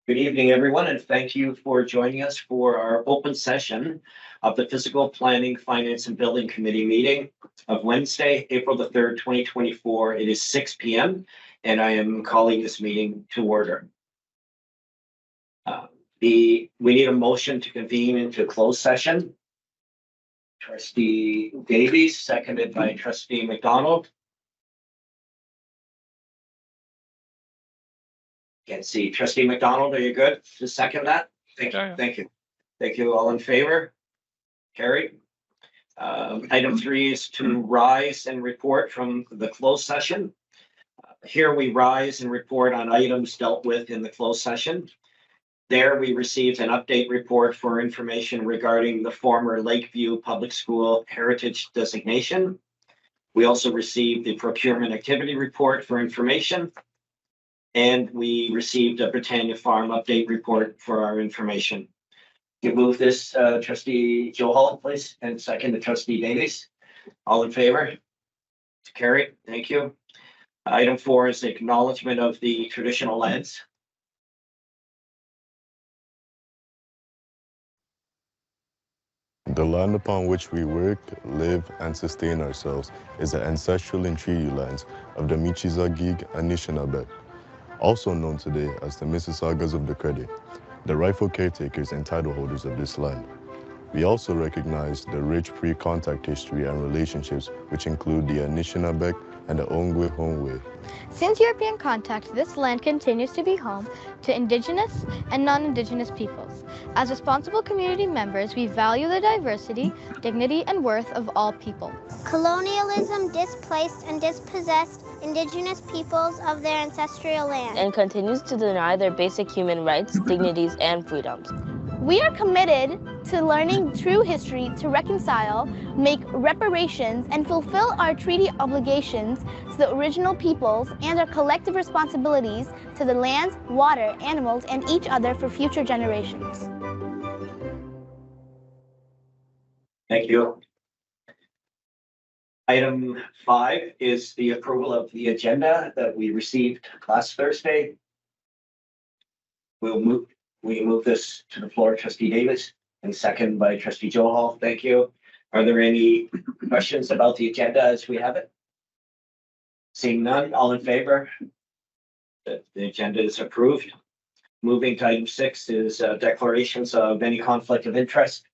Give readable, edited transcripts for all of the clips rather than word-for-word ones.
Good evening, everyone, and thank you for joining us for our open session of the Physical Planning, Finance, and Building Committee meeting of Wednesday, April the 3rd, 2024. It is 6 p.m., and I am calling this meeting to order. We need a motion to convene into closed session. Trustee Davies, seconded by Trustee McDonald. Can't see. Trustee McDonald, are you good to second that? Thank you. Thank you. Thank you. All in favor? Carried. Item 3 is to rise and report from the closed session. Here we rise and report on items dealt with in the closed session. There we received an update report for information regarding the former Lakeview Public School Heritage designation. We also received the procurement activity report for information. And we received a Britannia Farm update report for our information. You move this, Trustee Johal, please, and second to Trustee Davies. All in favor? To carry. Thank you. Item 4 is the acknowledgement of the traditional lands. The land upon which we work, live, and sustain ourselves is the ancestral and treaty lands of the Michizagig Anishinaabe, also known today as the Mississaugas of the Credit, the rightful caretakers and title holders of this land. We also recognize the rich pre-contact history and relationships which include the Anishinaabe and the Ongwe-Hongwe. Since European contact, this land continues to be home to Indigenous and non-Indigenous peoples. As responsible community members, we value the diversity, dignity, and worth of all people. Colonialism displaced and dispossessed Indigenous peoples of their ancestral land and continues to deny their basic human rights, dignities, and freedoms. We are committed to learning true history to reconcile, make reparations, and fulfill our treaty obligations to the original peoples and our collective responsibilities to the lands, water, animals, and each other for future generations. Thank you. Item 5 is the approval of the agenda that we received last Thursday. We move this to the floor, Trustee Davis, and second by Trustee Johal. Thank you. Are there any questions about the agenda as we have it? Seeing none, all in favor? The agenda is approved. Moving to item 6 is declarations of any conflict of interest.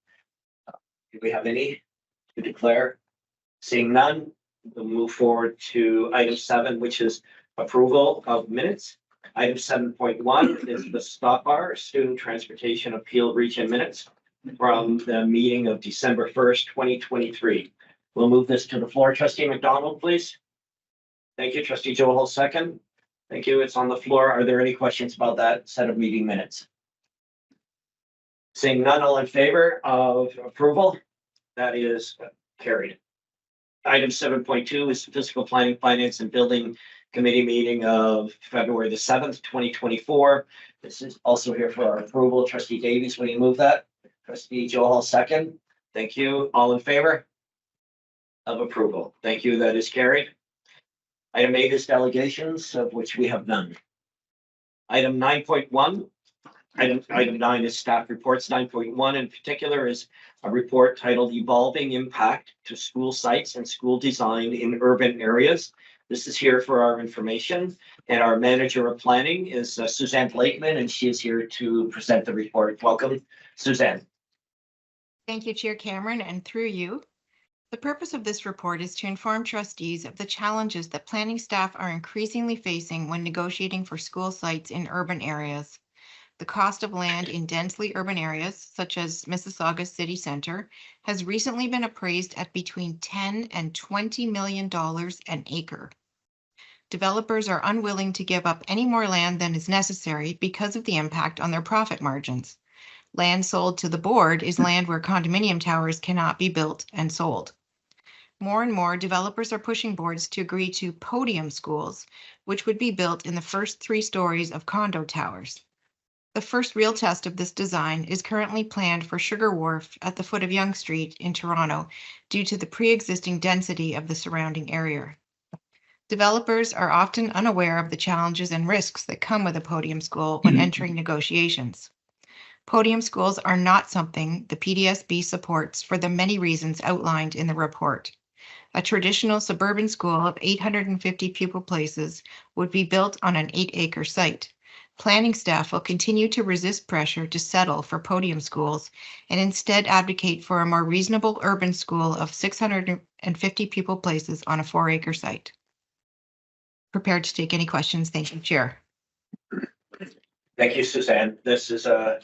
Do we have any to declare? Seeing none, we'll move forward to item 7, which is approval of minutes. Item 7.1 is the stop bar student transportation appeal region minutes from the meeting of December 1st, 2023. We'll move this to the floor. Trustee McDonald, please. Thank you. Trustee Johal, second. Thank you. It's on the floor. Are there any questions about that set of meeting minutes? Seeing none, all in favor of approval? That is carried. Item 7.2 is the Physical Planning, Finance, and Building Committee meeting of February the 7th, 2024. This is also here for our approval. Trustee Davies, will you move that? Trustee Johal, second. Thank you. All in favor of approval? Thank you. That is carried. Item 8 is delegations, of which we have none. Item 9.1. Item 9 is staff reports. 9.1 in particular is a report titled Evolving Impact to School Sites and School Design in Urban Areas. This is here for our information, and our manager of planning is Suzanne Blakeman, and she is here to present the report. Welcome, Suzanne. Thank you, Chair Cameron, and through you. The purpose of this report is to inform trustees of the challenges that planning staff are increasingly facing when negotiating for school sites in urban areas. The cost of land in densely urban areas, such as Mississauga City Centre, has recently been appraised at between $10 and $20 million an acre. Developers are unwilling to give up any more land than is necessary because of the impact on their profit margins. Land sold to the board is land where condominium towers cannot be built and sold. More and more developers are pushing boards to agree to podium schools, which would be built in the first 3 stories of condo towers. The first real test of this design is currently planned for Sugar Wharf at the foot of Yonge Street in Toronto due to the pre-existing density of the surrounding area. Developers are often unaware of the challenges and risks that come with a podium school when entering negotiations. Podium schools are not something the PDSB supports for the many reasons outlined in the report. A traditional suburban school of 850 pupil places would be built on an 8-acre site. Planning staff will continue to resist pressure to settle for podium schools and instead advocate for a more reasonable urban school of 650 pupil places on a 4-acre site. Prepared to take any questions. Thank you, Chair. Thank you, Suzanne. This is an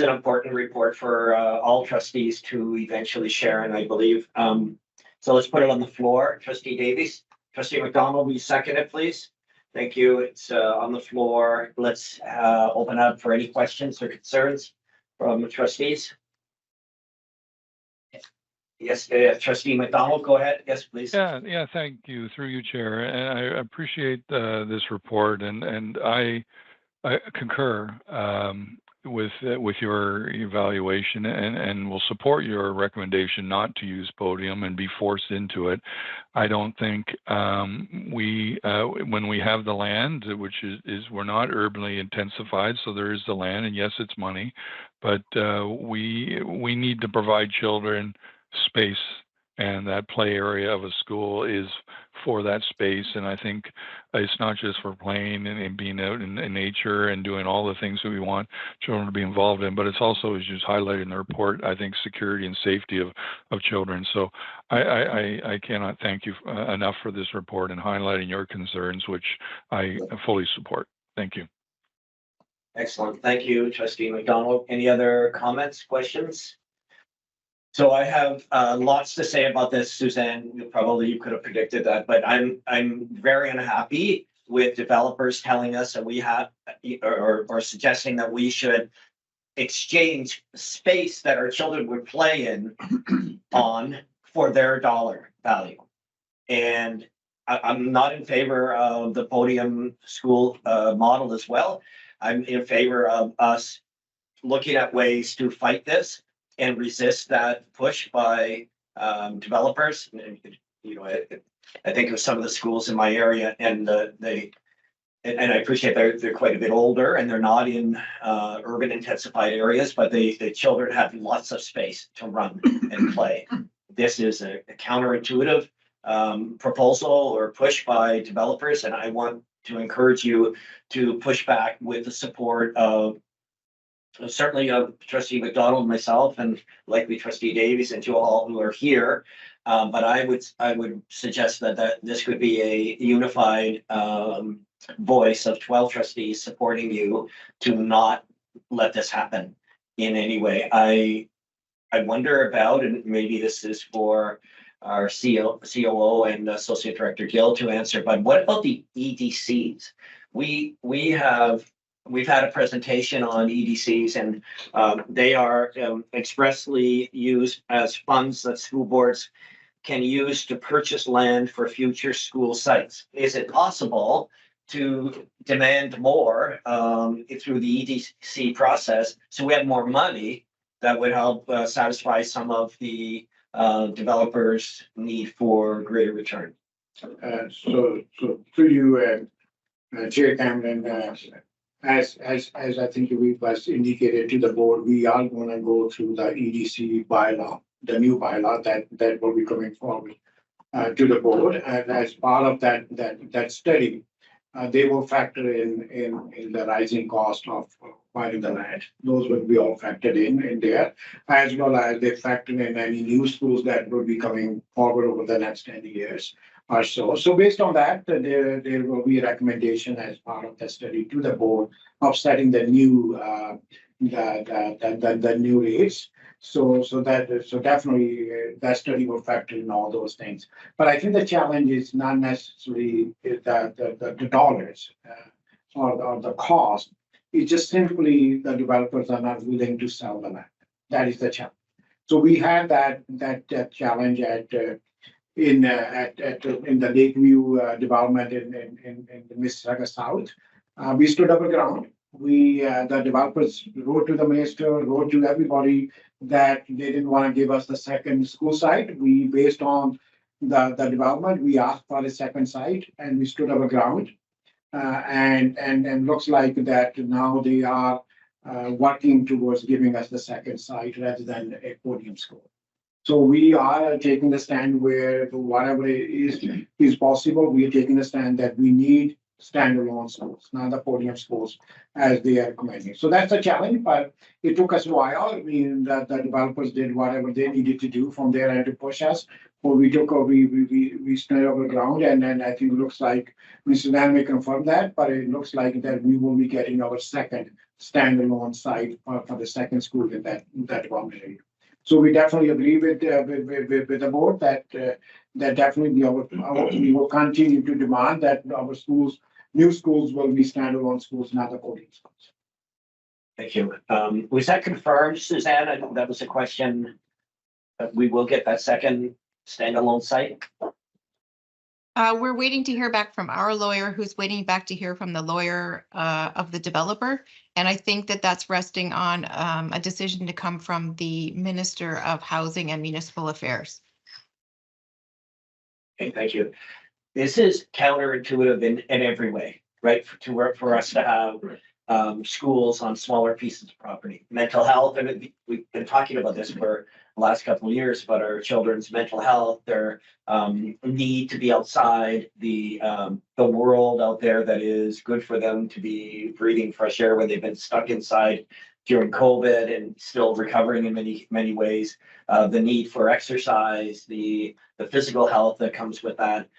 important report for all trustees to eventually share, and I believe. So let's put it on the floor. Trustee Davies, Trustee McDonald, will you second it, please? Thank you. It's on the floor. Let's open up for any questions or concerns from the trustees. Yes, Trustee McDonald, go ahead. Yes, please. Yeah, thank you. Through you, Chair. And I appreciate this report, and I concur with your evaluation, and will support your recommendation not to use podium and be forced into it. I don't think when we have the land, which is we're not urbanly intensified, so there is the land, and yes, it's money, but we need to provide children space, and that play area of a school is for that space. And I think it's not just for playing and being out in nature and doing all the things that we want children to be involved in, but it's also, as you highlighted in the report, I think security and safety of children. So I cannot thank you enough for this report and highlighting your concerns, which I fully support. Thank you. Excellent. Thank you, Trustee McDonald. Any other comments, questions? So I have lots to say about this, Suzanne. You could have predicted that, but I'm very unhappy with developers telling us that we have or suggesting that we should exchange space that our children would play in on for their dollar value. And I'm not in favor of the podium school model as well. I'm in favor of us looking at ways to fight this and resist that push by developers. You know, I think of some of the schools in my area, and I appreciate they're quite a bit older and they're not in urban intensified areas, but the children have lots of space to run and play. This is a counterintuitive proposal or push by developers, and I want to encourage you to push back with the support of certainly Trustee McDonald, myself, and likely Trustee Davies, and to all who are here. But I would suggest that this could be a unified voice of 12 trustees supporting you to not let this happen in any way. I wonder about, and maybe this is for our COO and Associate Director Gill to answer, but what about the EDCs? We've had a presentation on EDCs, and they are expressly used as funds that school boards can use to purchase land for future school sites. Is it possible to demand more through the EDC process so we have more money that would help satisfy some of the developers' need for greater return? So through you, Chair Cameron, as I think we was indicated to the board, we are going to go through the EDC bylaw, the new bylaw that will be coming forward to the board. And as part of that study, they will factor in the rising cost of acquiring the land. Those will be all factored in there, as well as they factor in any new schools that will be coming forward over the next 10 years or so. So based on that, there will be a recommendation as part of the study to the board of setting the new the new rates. So definitely that study will factor in all those things. But I think the challenge is not necessarily the dollars or the cost. It's just simply the developers are not willing to sell the land. That is the challenge. So we had that challenge in the Lakeview development in the Mississauga South. We stood up a ground. The developers wrote to the minister, wrote to everybody that they didn't want to give us the second school site. We, based on the development, we asked for a second site and we stood our ground. And looks like that now they are working towards giving us the second site rather than a podium school. So we are taking the stand where whatever is possible, we are taking the stand that we need standalone schools, not the podium schools as they are recommending. So that's a challenge, but it took us a while. I mean, the developers did whatever they needed to do from their end to push us. But we stood our ground, and then I think it looks like Mr. Dan may confirm that, but it looks like that we will be getting our second standalone site for the second school in that development area. So we definitely agree with the board that definitely we will continue to demand that our schools, new schools, will be standalone schools, not the podium schools. Thank you. Was that confirmed, Suzanne? I think that was a question. That we will get that second standalone site. We're waiting to hear back from our lawyer, who's waiting back to hear from the lawyer of the developer. And I think that that's resting on a decision to come from the Minister of Housing and Municipal Affairs. Okay, thank you. This is counterintuitive in every way, right? For us to have schools on smaller pieces of property. Mental health, and we've been talking about this for the last couple of years about our children's mental health, their need to be outside, the world out there that is good for them to be breathing fresh air when they've been stuck inside during COVID and still recovering in many ways. The need for exercise, the physical health that comes with that.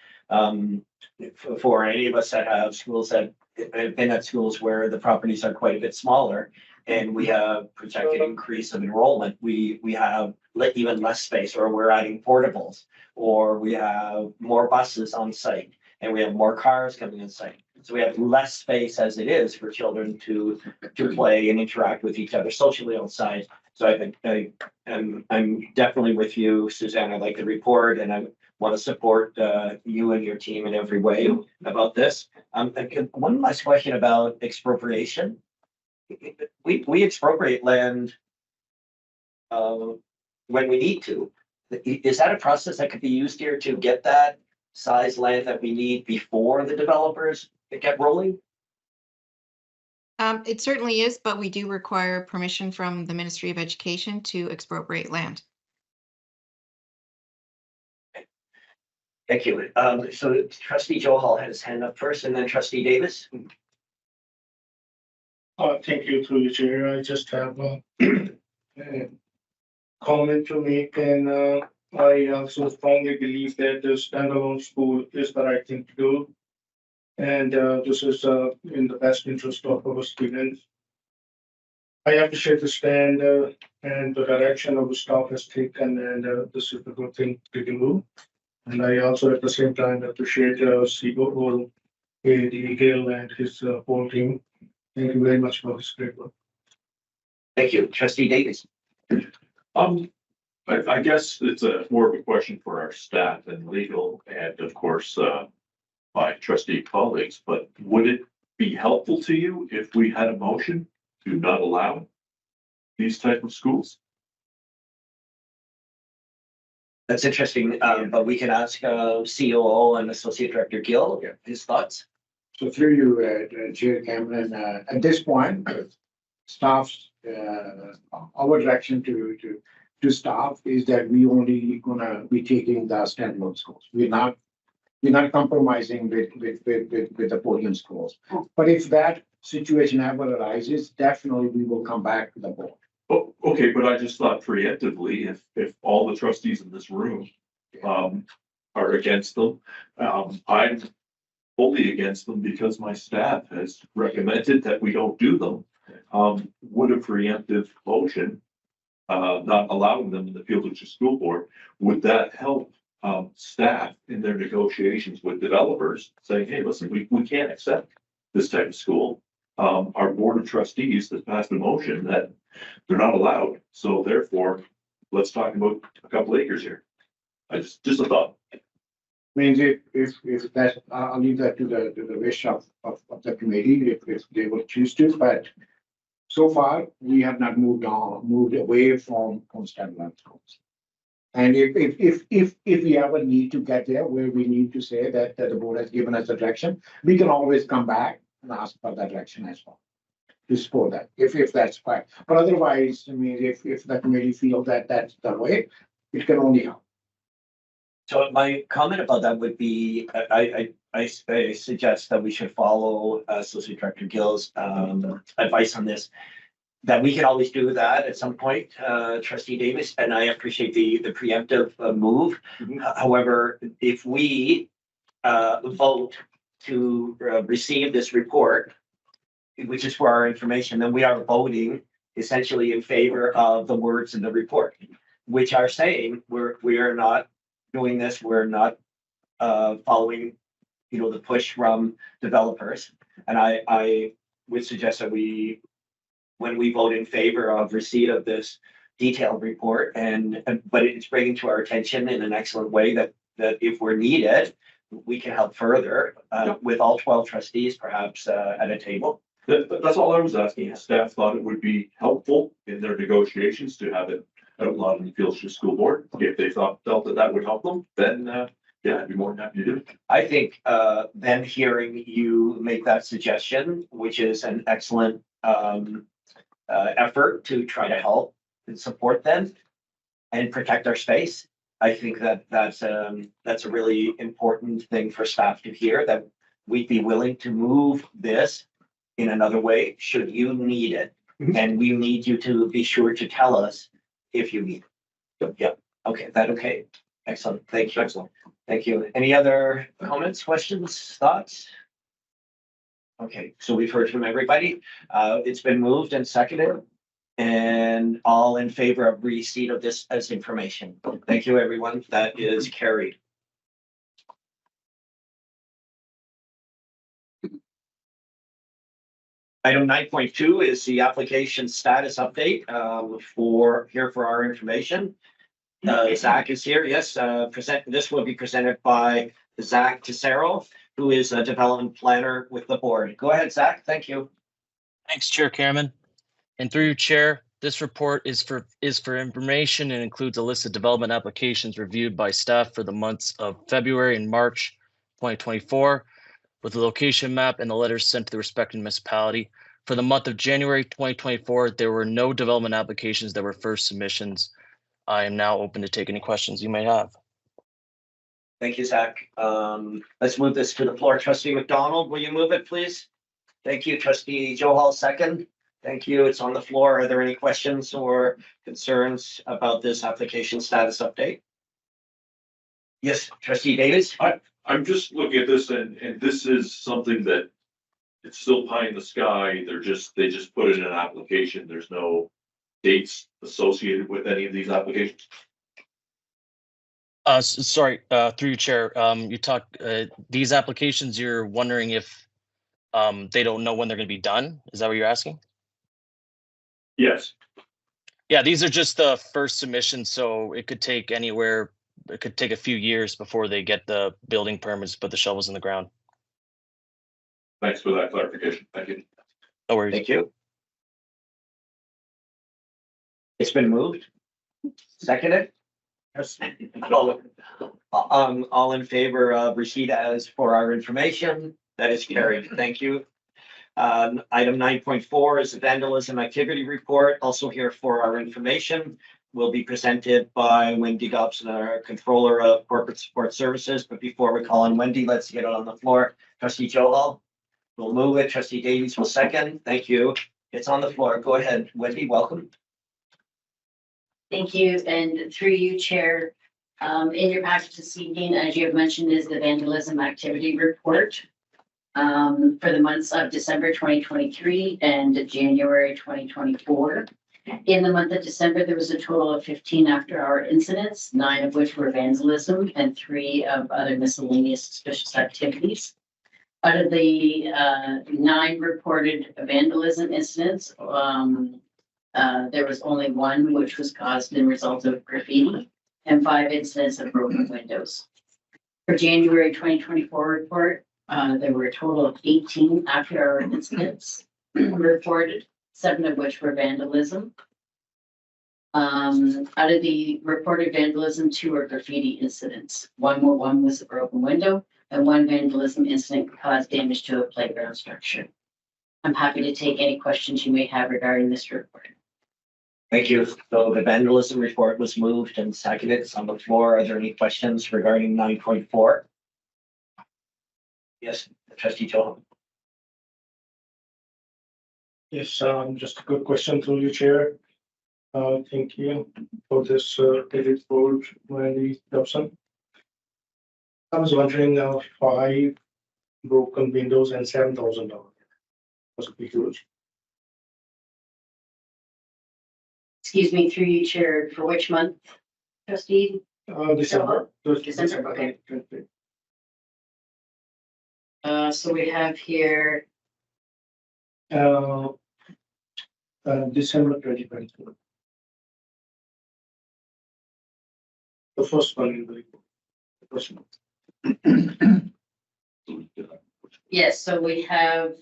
For any of us that have schools that have been at schools where the properties are quite a bit smaller, and we have projected increase of enrollment, we have even less space, or we're adding portables, or we have more buses on site, and we have more cars coming on site. So we have less space as it is for children to play and interact with each other socially outside. So I think I'm definitely with you, Suzanne. I like the report, and I want to support you and your team in every way about this. One last question about expropriation. We expropriate land when we need to. Is that a process that could be used here to get that size land that we need before the developers get rolling? It certainly is, but we do require permission from the Ministry of Education to expropriate land. Thank you. So Trustee Johal had his hand up first, and then Trustee Davis. Thank you, through the chair. I just have a comment to make, and I also strongly believe that the standalone school is the right thing to do. And this is in the best interest of our students. I appreciate the stand and the direction of the staff has taken, and this is a good thing to do. And I also at the same time appreciate CEO Gil and his whole team. Thank you very much for this great work. Thank you. Trustee Davis. I guess it's more of a question for our staff and legal, and of course, my trustee colleagues, but would it be helpful to you if we had a motion to not allow these type of schools? That's interesting, but we can ask COO and Associate Director Gill his thoughts. So through you, Chair Cameron, at this point, staff's our direction to staff is that we only gonna be taking the standalone schools. We're not compromising with the podium schools. But if that situation ever arises, definitely we will come back to the board. Oh, okay, but I just thought preemptively, if all the trustees in this room are against them, I'm fully against them because my staff has recommended that we don't do them. Would a preemptive motion not allowing them in the Peelschools School Board, would that help staff in their negotiations with developers saying, hey, listen, we can't accept this type of school. Our board of trustees has passed a motion that they're not allowed. So therefore, let's talk about a couple acres here. Just a thought. I mean, if that, I'll leave that to the wish of the committee if they will choose to, but so far we have not moved away from standalone schools. And if we ever need to get there where we need to say that the board has given us a direction, we can always come back and ask for that direction as well. To support that, if that's fine. But otherwise, I mean, if the committee feel that that's the way, it can only help. So my comment about that would be, I suggest that we should follow Associate Director Gill's advice on this. That we can always do that at some point, Trustee Davis, and I appreciate the preemptive move. However, if we vote to receive this report, which is for our information, then we are voting essentially in favor of the words in the report, which are saying we are not doing this, we're not following, the push from developers. And I would suggest that when we vote in favor of receipt of this detailed report, but it's bringing to our attention in an excellent way that if we're needed, we can help further with all 12 trustees perhaps at a table. That's all I was asking. Staff thought it would be helpful in their negotiations to have it outlawed in the Peelschools School Board. If they felt that would help them, then I'd be more than happy to do it. I think then hearing you make that suggestion, which is an excellent effort to try to help and support them and protect our space. I think that's a really important thing for staff to hear, that we'd be willing to move this in another way should you need it. And we need you to be sure to tell us if you need it. Yeah, okay, okay. Excellent, thank you. Excellent. Thank you. Any other comments, questions, thoughts? Okay, so we've heard from everybody. It's been moved and seconded. And all in favor of receipt of this as information. Thank you, everyone. That is carried. Item 9.2 is the application status update for our information. Zach is here. Yes, this will be presented by Zach Tesero, who is a development planner with the board. Go ahead, Zach. Thank you. Thanks, Chair Cameron. And through you, Chair, this report is for information and includes a list of development applications reviewed by staff for the months of February and March 2024, with the location map and the letters sent to the respective municipality. For the month of January 2024, there were no development applications that were first submissions. I am now open to take any questions you may have. Thank you, Zach. Let's move this to the floor. Trustee McDonald, will you move it, please? Thank you. Trustee Johal, second. Thank you. It's on the floor. Are there any questions or concerns about this application status update? Yes, Trustee Davis. I'm just looking at this and this is something that it's still pie in the sky. They just put it in an application. There's no dates associated with any of these applications. Sorry, through you, Chair. You talk these applications. You're wondering if they don't know when they're going to be done. Is that what you're asking? Yes. Yeah, these are just the first submission, so it could take anywhere. It could take a few years before they get the building permits, put the shovels in the ground. Thanks for that clarification. Thank you. No worries. Thank you. It's been moved. Seconded. Yes. All in favor of receipt as for our information. That is carried. Thank you. Item 9.4 is the vandalism activity report, also here for our information. Will be presented by Wendy Dobson, our controller of corporate support services. But before we call on Wendy, let's get it on the floor. Trustee Johal will move it. Trustee Davies will second. Thank you. It's on the floor. Go ahead, Wendy. Welcome. Thank you, and through you, Chair. In your package this evening, as you have mentioned, is the vandalism activity report for the months of December 2023 and January 2024. In the month of December, there was a total of 15 after-hour incidents, 9 of which were vandalism and 3 of other miscellaneous suspicious activities. Out of the 9 reported vandalism incidents, there was only 1 which was caused in result of graffiti and 5 incidents of broken windows. For January 2024 report, there were a total of 18 after-hour incidents reported, 7 of which were vandalism. Out of the reported vandalism, 2 are graffiti incidents. One was a broken window, and 1 vandalism incident caused damage to a playground structure. I'm happy to take any questions you may have regarding this report. Thank you. So the vandalism report was moved and seconded. It's on the floor. Are there any questions regarding 9.4? Yes, trustee Joel. Yes, just a good question through you, Chair. Thank you for this edit report, Wendy Dobson. I was wondering 5 broken windows and $7,000 was huge. Excuse me, through you, Chair, for which month, trustee? December. December, okay. So we have here, December 2024. The first one in the report. The first month. yes, so we have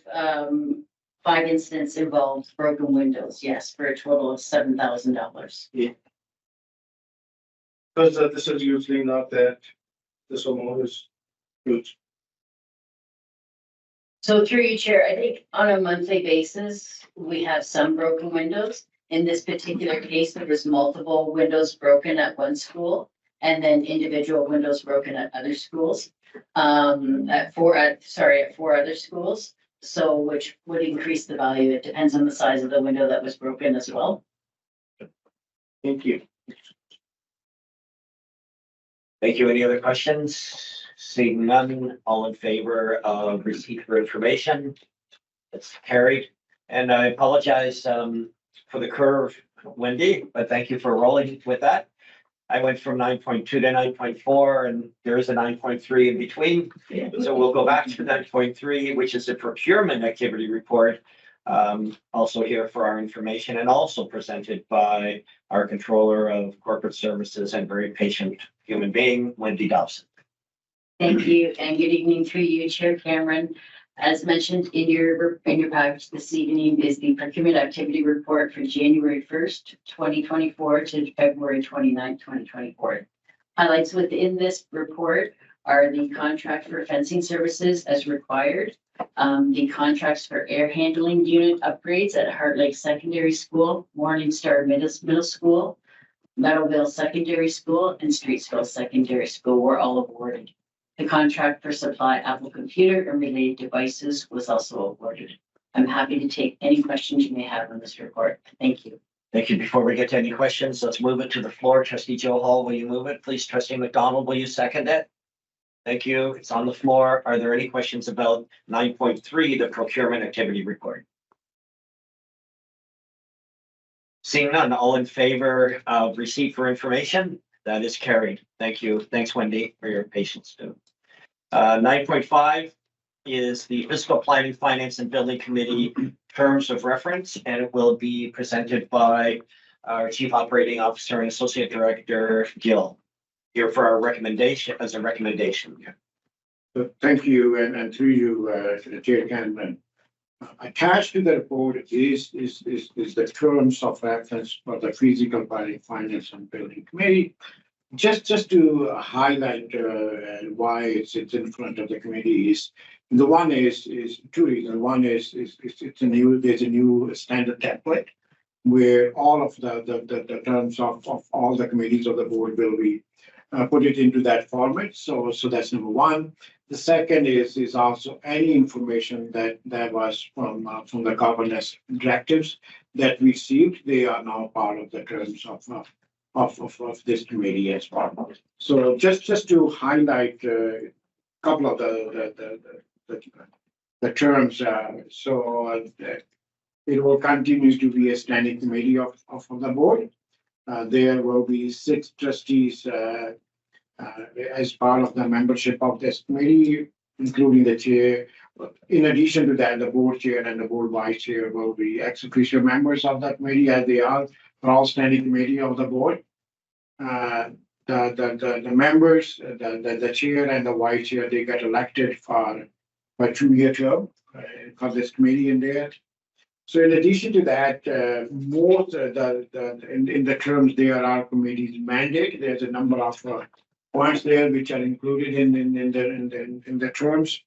5 incidents involved broken windows, yes, for a total of $7,000. Yeah. Because this is usually not that this amount is huge. So through you, Chair, I think on a monthly basis, we have some broken windows. In this particular case, there was multiple windows broken at one school and then individual windows broken at other schools. At 4 other schools. So which would increase the value. It depends on the size of the window that was broken as well. Thank you. Thank you. Any other questions? Seeing none, all in favor of receipt for information? It's carried. And I apologize for the curve, Wendy, but thank you for rolling with that. I went from 9.2 to 9.4 and there is a 9.3 in between. So we'll go back to 9.3, which is a procurement activity report. Also here for our information and also presented by our controller of corporate services and very patient human being, Wendy Dobson. Thank you and good evening through you, Chair Cameron. As mentioned in your package this evening is the procurement activity report for January 1st, 2024 to February 29th, 2024. Highlights within this report are the contract for fencing services as required, the contracts for air handling unit upgrades at Heart Lake Secondary School, Morningstar Middle School, Meadowville Secondary School, and Streetsville Secondary School were all awarded. The contract for supply Apple computer and related devices was also awarded. I'm happy to take any questions you may have on this report. Thank you. Thank you. Before we get to any questions, let's move it to the floor. Trustee Joe Hall, will you move it? Please, Trustee McDonald, will you second it? Thank you. It's on the floor. Are there any questions about 9.3, the procurement activity report? Seeing none, all in favor of receipt for information? That is carried. Thank you. Thanks, Wendy, for your patience too. 9.5 is the Fiscal Planning, Finance and Building Committee terms of reference, and it will be presented by our Chief Operating Officer and Associate Director, Gil, here for our recommendation as a recommendation. Thank you, and through you, Chair Cameron. Attached to the report is the terms of reference for the Physical Planning, Finance and Building Committee. Just to highlight why it's in front of the committee is the one is 2 reasons. One is there's a new standard template where all of the terms of all the committees of the board will be put it into that format. So that's number one. The second is also any information that was from the governance directives that we received. They are now part of the terms of this committee as well. So just to highlight a couple of the terms. It will continue to be a standing committee of the board. There will be 6 trustees as part of the membership of this committee, including the chair. In addition to that, the board chair and the board vice chair will be ex officio members of that committee, as they are for all standing committee of the board. The members, the chair and the vice chair, they get elected for 2-year term for this committee in there. So in addition to that, most in the terms there are committee's mandate, there's a number of points there which are included in the terms.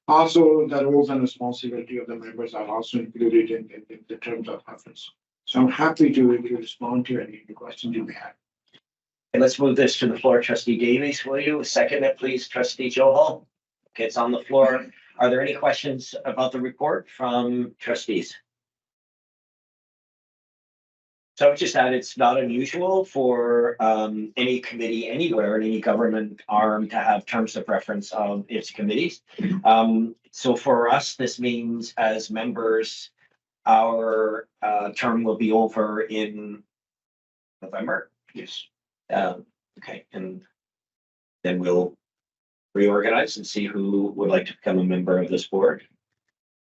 Also, the roles and responsibility of the members are also included in the terms of office. So I'm happy to respond to any questions you may have. And let's move this to the floor. Trustee Davies, will you second it, please? Trustee Johal? Okay, it's on the floor. Are there any questions about the report from trustees? So I would just add, it's not unusual for any committee anywhere in any government arm to have terms of reference of its committees. So for us, this means as members, our term will be over in November. Yes. Okay, and then we'll reorganize and see who would like to become a member of this board.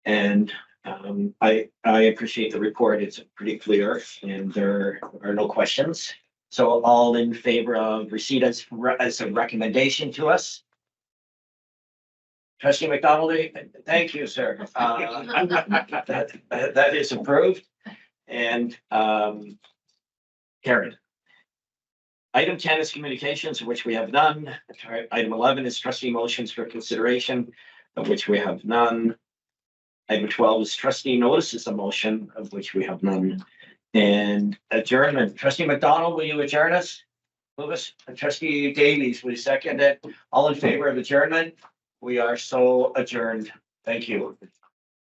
And I appreciate the report. It's pretty clear and there are no questions. So all in favor of receipt as a recommendation to us? Trustee McDonald, thank you, sir. That is approved and carried. Item 10 is communications, of which we have none. Item 11 is trustee motions for consideration, of which we have none. Item 12 is trustee notices of motion, of which we have none. And adjournment. Trustee McDonald, will you adjourn us? Move us. Trustee Davies, will you second it? All in favor of adjournment? We are so adjourned. Thank you.